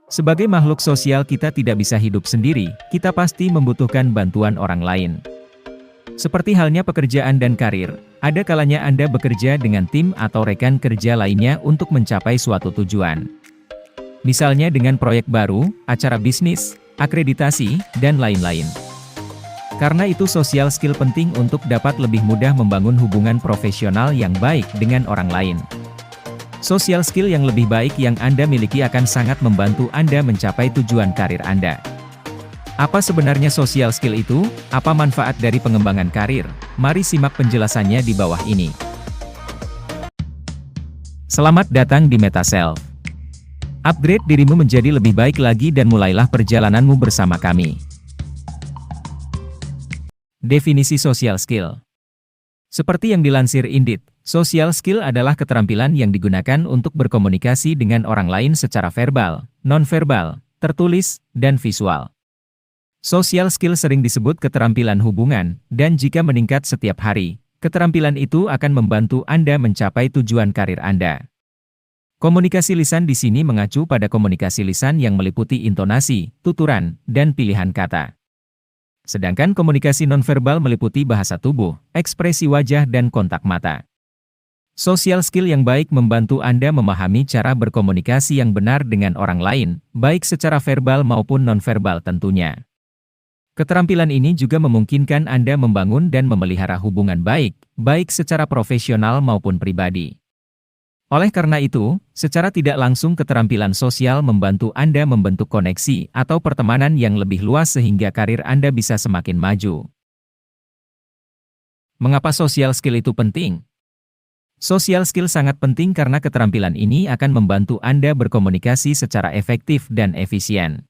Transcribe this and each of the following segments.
Sebagai makhluk sosial kita tidak bisa hidup sendiri, kita pasti membutuhkan bantuan orang lain. Seperti halnya pekerjaan dan karir, ada kalanya Anda bekerja dengan tim atau rekan kerja lainnya untuk mencapai suatu tujuan. Misalnya dengan proyek baru, acara bisnis, akreditasi, dan lain-lain. Karena itu social skill penting untuk dapat lebih mudah membangun hubungan profesional yang baik dengan orang lain. Social skill yang lebih baik yang Anda miliki akan sangat membantu Anda mencapai tujuan karir Anda. Apa sebenarnya social skill itu? Apa manfaat dari pengembangan karir? Mari simak penjelasannya di bawah ini. Selamat datang di Metaself. Upgrade dirimu menjadi lebih baik lagi dan mulailah perjalananmu bersama kami. Definisi social skill. Seperti yang dilansir Indeed, social skill adalah keterampilan yang digunakan untuk berkomunikasi dengan orang lain secara verbal, nonverbal, tertulis, dan visual. Social skill sering disebut keterampilan hubungan, dan jika meningkat setiap hari, keterampilan itu akan membantu Anda mencapai tujuan karir Anda. Komunikasi lisan di sini mengacu pada komunikasi lisan yang meliputi intonasi, tuturan, dan pilihan kata. Sedangkan komunikasi nonverbal meliputi bahasa tubuh, ekspresi wajah dan kontak mata. Social skill yang baik membantu Anda memahami cara berkomunikasi yang benar dengan orang lain, baik secara verbal maupun nonverbal tentunya. Keterampilan ini juga memungkinkan Anda membangun dan memelihara hubungan baik, baik secara profesional maupun pribadi. Oleh karena itu, secara tidak langsung keterampilan sosial membantu Anda membentuk koneksi atau pertemanan yang lebih luas sehingga karir Anda bisa semakin maju. Mengapa social skill itu penting? Social skill sangat penting karena keterampilan ini akan membantu Anda berkomunikasi secara efektif dan efisien.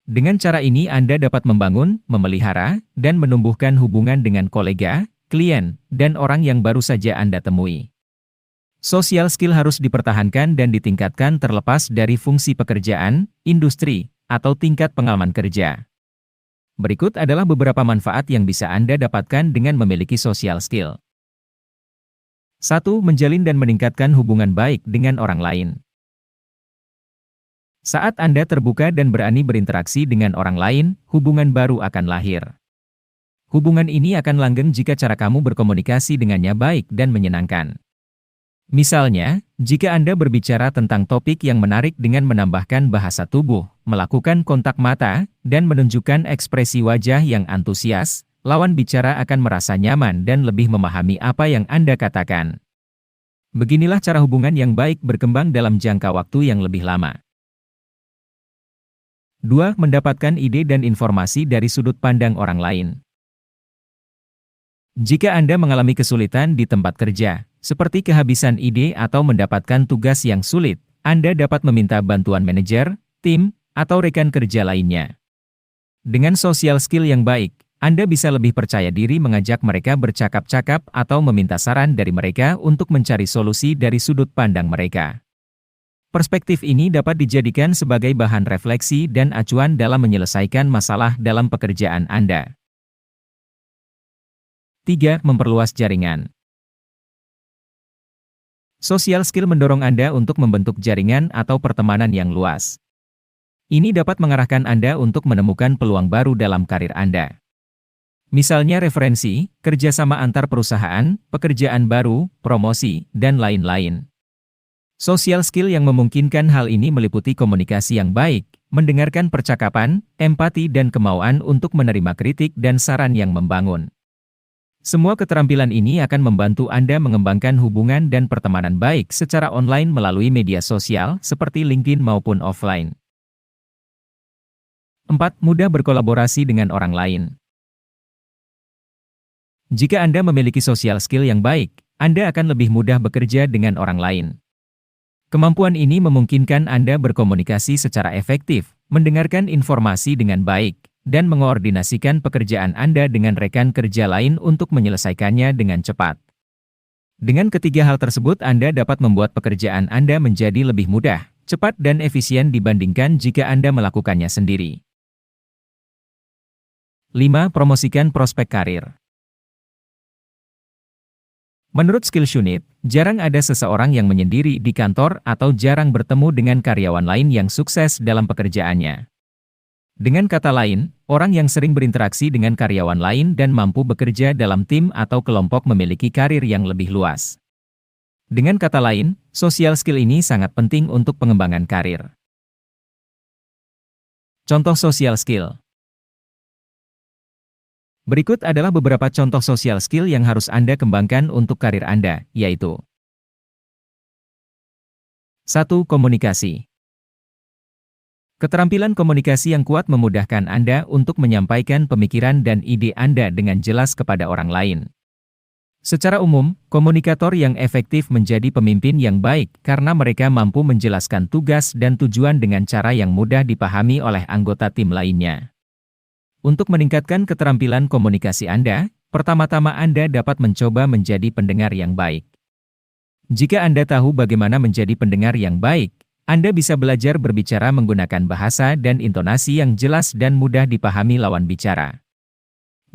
Dengan cara ini Anda dapat membangun, memelihara, dan menumbuhkan hubungan dengan kolega, klien, dan orang yang baru saja Anda temui. Social skill harus dipertahankan dan ditingkatkan terlepas dari fungsi pekerjaan, industri, atau tingkat pengalaman kerja. Berikut adalah beberapa manfaat yang bisa Anda dapatkan dengan memiliki social skill. 1. Menjalin dan meningkatkan hubungan baik dengan orang lain. Saat Anda terbuka dan berani berinteraksi dengan orang lain, hubungan baru akan lahir. Hubungan ini akan langgeng jika cara kamu berkomunikasi dengannya baik dan menyenangkan. Misalnya, jika Anda berbicara tentang topik yang menarik dengan menambahkan bahasa tubuh, melakukan kontak mata, dan menunjukkan ekspresi wajah yang antusias, lawan bicara akan merasa nyaman dan lebih memahami apa yang Anda katakan. Beginilah cara hubungan yang baik berkembang dalam jangka waktu yang lebih lama. 2. Mendapatkan ide dan informasi dari sudut pandang orang lain. Jika Anda mengalami kesulitan di tempat kerja, seperti kehabisan ide atau mendapatkan tugas yang sulit, Anda dapat meminta bantuan manajer, tim, atau rekan kerja lainnya. Dengan social skill yang baik, Anda bisa lebih percaya diri mengajak mereka bercakap-cakap atau meminta saran dari mereka untuk mencari solusi dari sudut pandang mereka. Perspektif ini dapat dijadikan sebagai bahan refleksi dan acuan dalam menyelesaikan masalah dalam pekerjaan Anda. 3. Memperluas jaringan. Social skill mendorong Anda untuk membentuk jaringan atau pertemanan yang luas. Ini dapat mengarahkan Anda untuk menemukan peluang baru dalam karir Anda. Misalnya referensi, kerjasama antar perusahaan, pekerjaan baru, promosi, dan lain-lain. Social skill yang memungkinkan hal ini meliputi komunikasi yang baik, mendengarkan percakapan, empati dan kemauan untuk menerima kritik dan saran yang membangun. Semua keterampilan ini akan membantu Anda mengembangkan hubungan dan pertemanan baik secara online melalui media sosial seperti LinkedIn maupun offline. 4. Mudah berkolaborasi dengan orang lain. Jika Anda memiliki social skill yang baik, Anda akan lebih mudah bekerja dengan orang lain. Kemampuan ini memungkinkan Anda berkomunikasi secara efektif, mendengarkan informasi dengan baik, dan mengoordinasikan pekerjaan Anda dengan rekan kerja lain untuk menyelesaikannya dengan cepat. Dengan ketiga hal tersebut Anda dapat membuat pekerjaan Anda menjadi lebih mudah, cepat dan efisien dibandingkan jika Anda melakukannya sendiri. 5. Promosikan prospek karir. Menurut Skills Unit, jarang ada seseorang yang menyendiri di kantor atau jarang bertemu dengan karyawan lain yang sukses dalam pekerjaannya. Dengan kata lain, orang yang sering berinteraksi dengan karyawan lain dan mampu bekerja dalam tim atau kelompok memiliki karir yang lebih luas. Dengan kata lain, social skill ini sangat penting untuk pengembangan karir. Contoh social skill. Berikut adalah beberapa contoh social skill yang harus Anda kembangkan untuk karir Anda, yaitu 1. Komunikasi. Keterampilan komunikasi yang kuat memudahkan Anda untuk menyampaikan pemikiran dan ide Anda dengan jelas kepada orang lain. Secara umum, komunikator yang efektif menjadi pemimpin yang baik karena mereka mampu menjelaskan tugas dan tujuan dengan cara yang mudah dipahami oleh anggota tim lainnya. Untuk meningkatkan keterampilan komunikasi Anda, pertama-tama Anda dapat mencoba menjadi pendengar yang baik. Jika Anda tahu bagaimana menjadi pendengar yang baik, Anda bisa belajar berbicara menggunakan bahasa dan intonasi yang jelas dan mudah dipahami lawan bicara.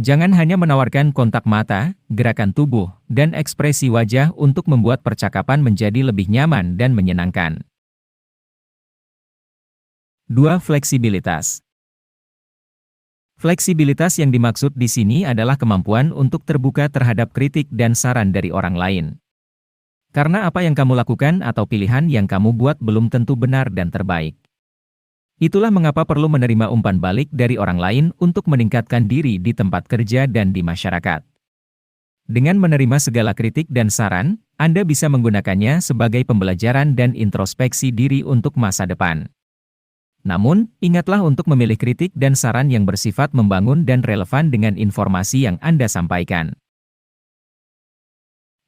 Jangan hanya menawarkan kontak mata, gerakan tubuh, dan ekspresi wajah untuk membuat percakapan menjadi lebih nyaman dan menyenangkan. 2. Fleksibilitas. Fleksibilitas yang dimaksud di sini adalah kemampuan untuk terbuka terhadap kritik dan saran dari orang lain. Karena apa yang kamu lakukan atau pilihan yang kamu buat belum tentu benar dan terbaik. Itulah mengapa perlu menerima umpan balik dari orang lain untuk meningkatkan diri di tempat kerja dan di masyarakat. Dengan menerima segala kritik dan saran, Anda bisa menggunakannya sebagai pembelajaran dan introspeksi diri untuk masa depan. Namun, ingatlah untuk memilih kritik dan saran yang bersifat membangun dan relevan dengan informasi yang Anda sampaikan.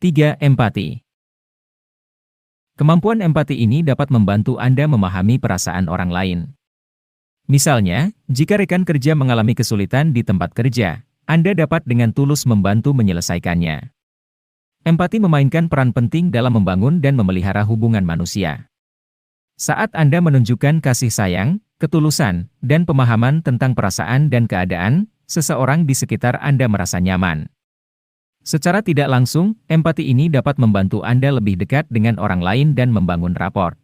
3. Empati. Kemampuan empati ini dapat membantu Anda memahami perasaan orang lain. Misalnya, jika rekan kerja mengalami kesulitan di tempat kerja, Anda dapat dengan tulus membantu menyelesaikannya. Empati memainkan peran penting dalam membangun dan memelihara hubungan manusia. Saat Anda menunjukkan kasih sayang, ketulusan, dan pemahaman tentang perasaan dan keadaan, seseorang di sekitar Anda merasa nyaman. Secara tidak langsung, empati ini dapat membantu Anda lebih dekat dengan orang lain dan membangun raport.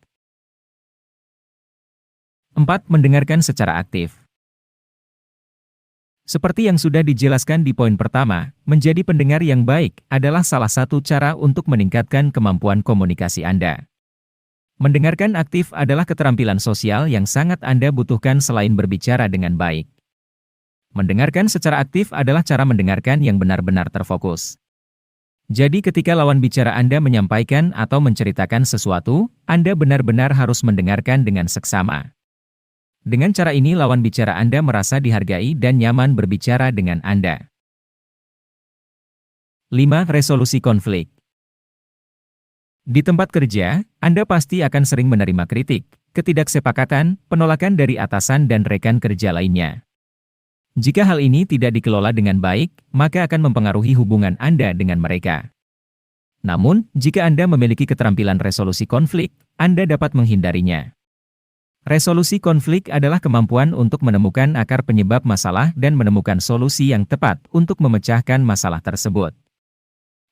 4. Mendengarkan secara aktif. Seperti yang sudah dijelaskan di poin pertama, menjadi pendengar yang baik adalah salah satu cara untuk meningkatkan kemampuan komunikasi Anda. Mendengarkan aktif adalah keterampilan sosial yang sangat Anda butuhkan selain berbicara dengan baik. Mendengarkan secara aktif adalah cara mendengarkan yang benar-benar terfokus. Jadi ketika lawan bicara Anda menyampaikan atau menceritakan sesuatu, Anda benar-benar harus mendengarkan dengan seksama. Dengan cara ini lawan bicara Anda merasa dihargai dan nyaman berbicara dengan Anda. 5. Resolusi konflik. Di tempat kerja, Anda pasti akan sering menerima kritik, ketidaksepakatan, penolakan dari atasan dan rekan kerja lainnya. Jika hal ini tidak dikelola dengan baik, maka akan mempengaruhi hubungan Anda dengan mereka. Namun, jika Anda memiliki keterampilan resolusi konflik, Anda dapat menghindarinya. Resolusi konflik adalah kemampuan untuk menemukan akar penyebab masalah dan menemukan solusi yang tepat untuk memecahkan masalah tersebut.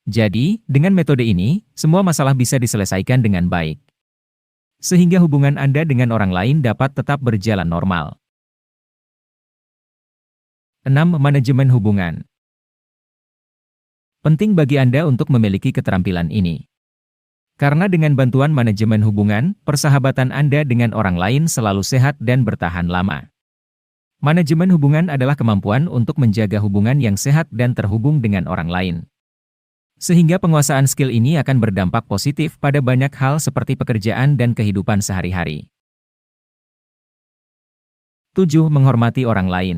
Jadi, dengan metode ini, semua masalah bisa diselesaikan dengan baik. Sehingga hubungan Anda dengan orang lain dapat tetap berjalan normal. 6. Manajemen hubungan. Penting bagi Anda untuk memiliki keterampilan ini. Karena dengan bantuan manajemen hubungan, persahabatan Anda dengan orang lain selalu sehat dan bertahan lama. Manajemen hubungan adalah kemampuan untuk menjaga hubungan yang sehat dan terhubung dengan orang lain. Sehingga penguasaan skill ini akan berdampak positif pada banyak hal seperti pekerjaan dan kehidupan sehari-hari. 7. Menghormati orang lain.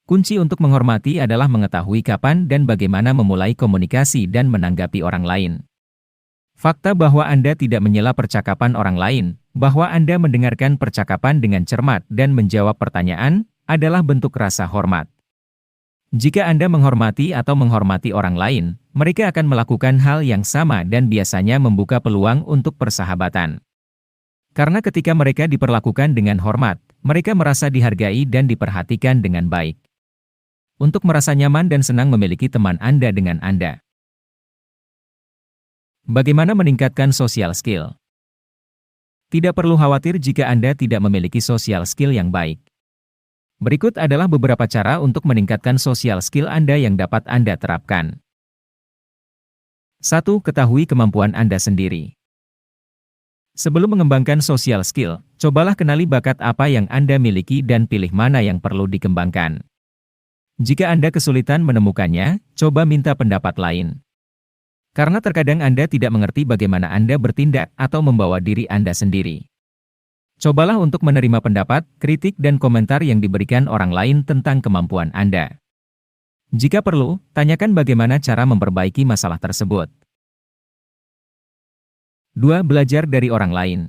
Kunci untuk menghormati adalah mengetahui kapan dan bagaimana memulai komunikasi dan menanggapi orang lain. Fakta bahwa Anda tidak menyela percakapan orang lain, bahwa Anda mendengarkan percakapan dengan cermat dan menjawab pertanyaan, adalah bentuk rasa hormat. Jika Anda menghormati atau menghormati orang lain, mereka akan melakukan hal yang sama dan biasanya membuka peluang untuk persahabatan. Karena ketika mereka diperlakukan dengan hormat, mereka merasa dihargai dan diperhatikan dengan baik. Untuk merasa nyaman dan senang memiliki teman Anda dengan Anda. Bagaimana meningkatkan social skill? Tidak perlu khawatir jika Anda tidak memiliki social skill yang baik. Berikut adalah beberapa cara untuk meningkatkan social skill Anda yang dapat Anda terapkan. 1. Ketahui kemampuan Anda sendiri. Sebelum mengembangkan social skill, cobalah kenali bakat apa yang Anda miliki dan pilih mana yang perlu dikembangkan. Jika Anda kesulitan menemukannya, coba minta pendapat lain. Karena terkadang Anda tidak mengerti bagaimana Anda bertindak atau membawa diri Anda sendiri. Cobalah untuk menerima pendapat, kritik dan komentar yang diberikan orang lain tentang kemampuan Anda. Jika perlu, tanyakan bagaimana cara memperbaiki masalah tersebut. 2. Belajar dari orang lain.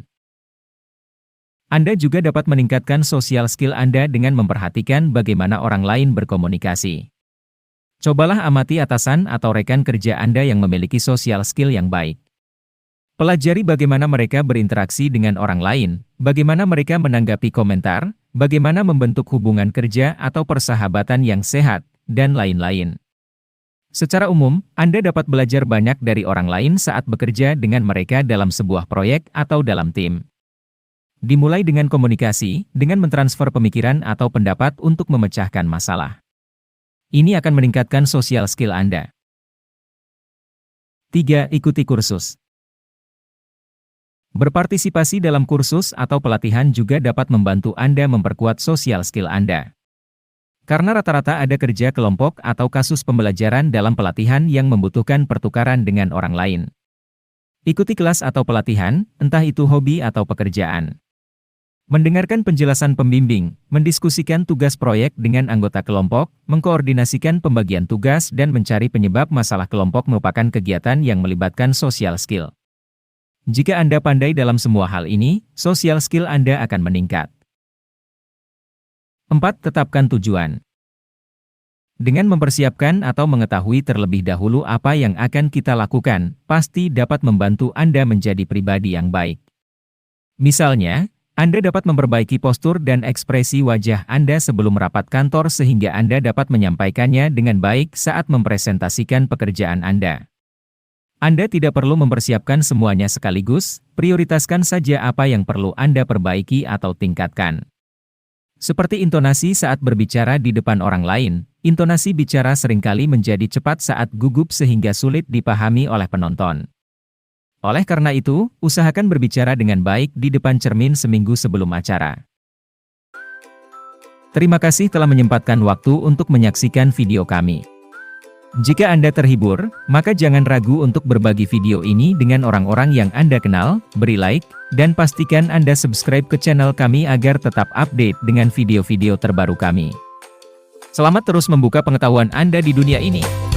Anda juga dapat meningkatkan social skill Anda dengan memperhatikan bagaimana orang lain berkomunikasi. Cobalah amati atasan atau rekan kerja Anda yang memiliki social skill yang baik. Pelajari bagaimana mereka berinteraksi dengan orang lain, bagaimana mereka menanggapi komentar, bagaimana membentuk hubungan kerja atau persahabatan yang sehat, dan lain-lain. Secara umum, Anda dapat belajar banyak dari orang lain saat bekerja dengan mereka dalam sebuah proyek atau dalam tim. Dimulai dengan komunikasi, dengan mentransfer pemikiran atau pendapat untuk memecahkan masalah. Ini akan meningkatkan social skill Anda. 3. Ikuti kursus. Berpartisipasi dalam kursus atau pelatihan juga dapat membantu Anda memperkuat social skill Anda. Karena rata-rata ada kerja kelompok atau kasus pembelajaran dalam pelatihan yang membutuhkan pertukaran dengan orang lain. Ikuti kelas atau pelatihan, entah itu hobi atau pekerjaan. Mendengarkan penjelasan pembimbing, mendiskusikan tugas proyek dengan anggota kelompok, mengkoordinasikan pembagian tugas dan mencari penyebab masalah kelompok merupakan kegiatan yang melibatkan social skill. Jika Anda pandai dalam semua hal ini, social skill Anda akan meningkat. 4. Tetapkan tujuan. Dengan mempersiapkan atau mengetahui terlebih dahulu apa yang akan kita lakukan, pasti dapat membantu Anda menjadi pribadi yang baik. Misalnya, Anda dapat memperbaiki postur dan ekspresi wajah Anda sebelum rapat kantor sehingga Anda dapat menyampaikannya dengan baik saat mempresentasikan pekerjaan Anda. Anda tidak perlu mempersiapkan semuanya sekaligus, prioritaskan saja apa yang perlu Anda perbaiki atau tingkatkan. Seperti intonasi saat berbicara di depan orang lain, intonasi bicara seringkali menjadi cepat saat gugup sehingga sulit dipahami oleh penonton. Oleh karena itu, usahakan berbicara dengan baik di depan cermin seminggu sebelum acara. Terima kasih telah menyempatkan waktu untuk menyaksikan video kami. Jika Anda terhibur, maka jangan ragu untuk berbagi video ini dengan orang-orang yang Anda kenal, beri like, dan pastikan Anda subscribe ke channel kami agar tetap update dengan video-video terbaru kami. Selamat terus membuka pengetahuan Anda di dunia ini.